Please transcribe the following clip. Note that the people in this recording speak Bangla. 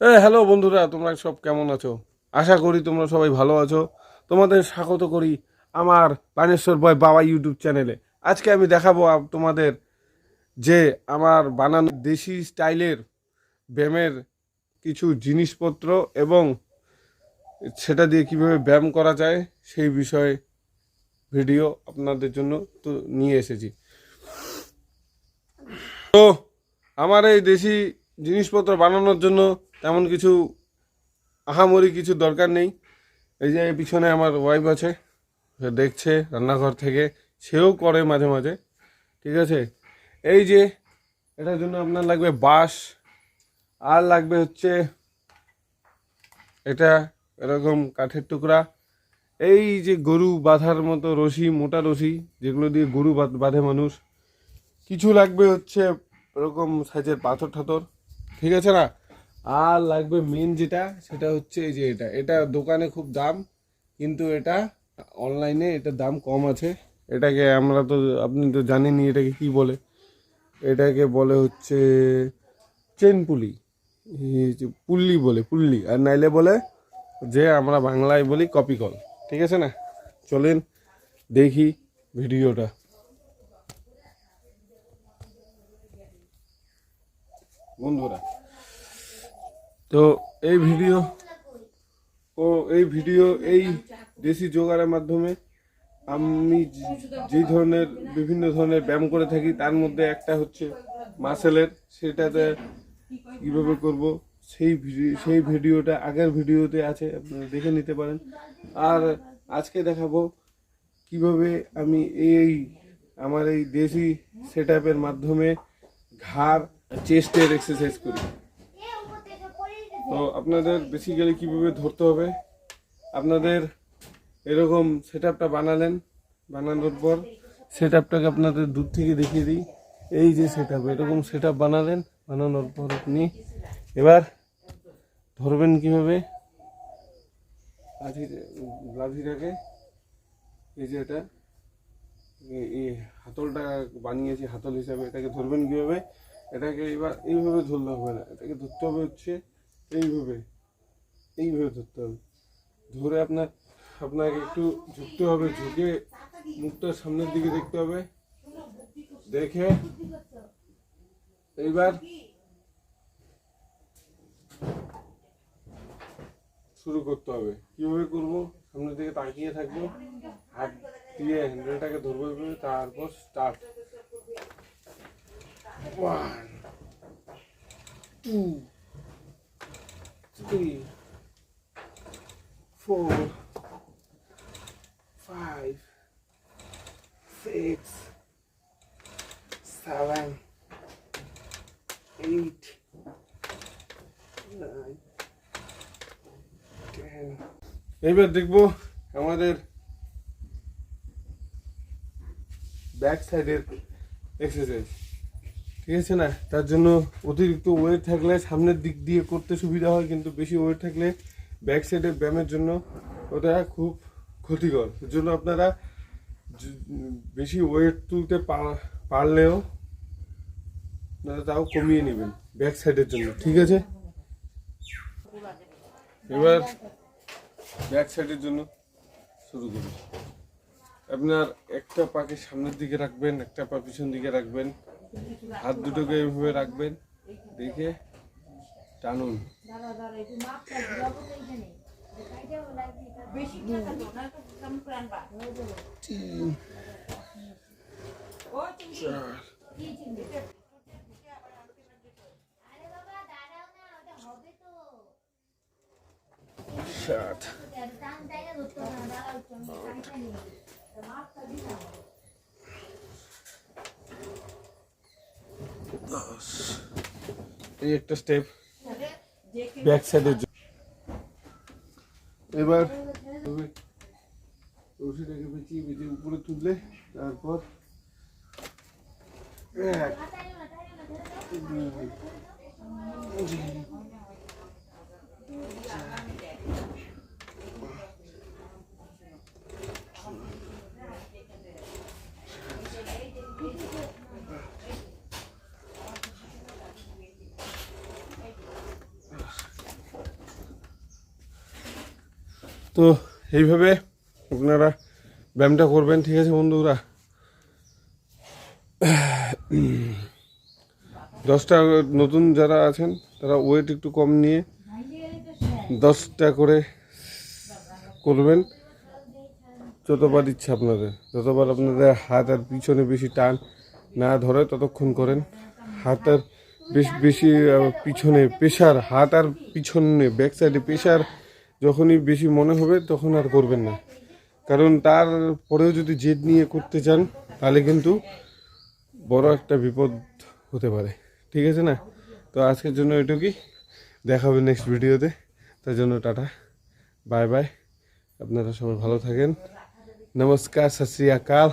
হ্যালো বন্ধুরা, তোমরা সব কেমন আছো? আশা করি তোমরা সবাই ভালো আছো। তোমাদের স্বাগত করি আমার বানেশ্বর বয় বাবা ইউটিউব চ্যানেলে। আজকে আমি দেখাবো তোমাদের যে আমার বানানো দেশি স্টাইলের ব্যায়ামের কিছু জিনিসপত্র এবং সেটা দিয়ে কিভাবে ব্যায়াম করা যায় সেই বিষয়ে ভিডিও আপনাদের জন্য তো নিয়ে এসেছি। তো আমার এই দেশি জিনিসপত্র বানানোর জন্য তেমন কিছু আহামরি কিছু দরকার নেই। এই যে পিছনে আমার ওয়াইফ আছে, সে দেখছে রান্নাঘর থেকে, সেও করে মাঝে মাঝে। ঠিক আছে, এই যে এটার জন্য আপনার লাগবে বাঁশ, আর লাগবে হচ্ছে এটা এরকম কাঠের টুকরা, এই যে গরু বাঁধার মতো রশি, মোটা রশি যেগুলো দিয়ে গরু বাঁধে মানুষ। কিছু লাগবে হচ্ছে এরকম সাইজের পাথর ঠাথর, ঠিক আছে না? আর লাগবে মেন যেটা, সেটা হচ্ছে এই যে এটা এটা দোকানে খুব দাম, কিন্তু এটা অনলাইনে এটার দাম কম আছে। এটাকে আমরা তো, আপনি তো জানেনই এটাকে কি বলে। এটাকে বলে হচ্ছে চেন পুলি, এই যে পুল্লি বলে, পুল্লি, আর নাইলে বলে যে আমরা বাংলায় বলি কপি কল। ঠিক আছে না? চলেন দেখি ভিডিওটা। বন্ধুরা, তো এই ভিডিও এই দেশি যোগার মাধ্যমে আমি যেই ধরনের বিভিন্ন ধরনের ব্যায়াম করে থাকি, তার মধ্যে একটা হচ্ছে মাসেলের। সেটাতে কীভাবে করব সেই ভিডিওটা আগের ভিডিওতে আছে, আপনারা দেখে নিতে পারেন। আর আজকে দেখাবো কিভাবে আমি আমার এই দেশি সেট আপের মাধ্যমে ঘাড় চেস্টের এক্সারসাইজ করি। তো আপনাদের বেসিক্যালি কীভাবে ধরতে হবে, আপনাদের এরকম সেট আপটা বানানোর পর সেট আপটাকে আপনাদের দূর থেকে দেখিয়ে দিই। এই যে সেট আপ, এরকম সেট আপ বানানোর পর আপনি এবার ধরবেন কীভাবে লাঠিটাকে। এই যে এটা এই হাতলটা বানিয়েছি হাতল হিসাবে, এটাকে ধরবেন কীভাবে? এটাকে এবার এইভাবে ধরলে হবে না, এটাকে ধরতে হবে হচ্ছে এইভাবে ধরতে হবে। ধরে আপনাকে একটু ঝুঁকতে হবে, ঝুঁকে মুখটা সামনের দিকে দেখতে হবে, দেখে এইবার শুরু করতে হবে। কিভাবে করব? সামনের দিকে তাকিয়ে থাকবো, হাত দিয়ে হ্যান্ডেলটাকে ধরবো, তারপর স্টার্ট। 1 2 3 4 5 6 7 8 9 10। এবার দেখবো আমাদের ব্যাক সাইডের এক্সারসাইজ। ঠিক আছে না? তার জন্য অতিরিক্ত ওয়েট থাকলে সামনের দিক দিয়ে করতে সুবিধা হয়, কিন্তু বেশি ওয়েট থাকলে ব্যাক সাইডের ব্যায়ামের জন্য ওটা খুব ক্ষতিকর। এর জন্য আপনারা বেশি ওয়েট তুলতে পারলেও আপনারা তাও কমিয়ে নেবেন ব্যাক সাইডের জন্য। ঠিক আছে, এবার ব্যাক সাইডের জন্য শুরু করুন। আপনার একটা পাকে সামনের দিকে রাখবেন, একটা পা পিছন দিকে রাখবেন, হাত দুটোকে এইভাবে রাখবেন, দেখে টানুন। সাত, এই একটা স্টেপ ব্যাক সাইডের জন্য। এবার রশিটাকে পেঁচিয়ে উপরে তুললে, তারপর 1 2 তো এইভাবে আপনারা ব্যায়ামটা করবেন, ঠিক আছে বন্ধুরা। 10টা নতুন যারা আছেন তারা ওয়েট একটু কম নিয়ে 10টা করে করবেন, যতবার ইচ্ছা আপনাদের, যতবার আপনাদের হাত আর পিছনে বেশি টান না ধরে ততক্ষণ করেন। হাত আর বেশি পিছনে প্রেশার, হাত আর পিছনে ব্যাক সাইডে প্রেশার যখনই বেশি মনে হবে তখন আর করবেন না, কারণ তারপরেও যদি জেদ নিয়ে করতে চান তাহলে কিন্তু বড় একটা বিপদ হতে পারে, ঠিক আছে না। তো আজকের জন্য এটুকুই, দেখা হবে নেক্সট ভিডিওতে। তার জন্য টাটা, বাই বাই, আপনারা সবাই ভালো থাকেন, নমস্কার, সত শ্রী আকাল।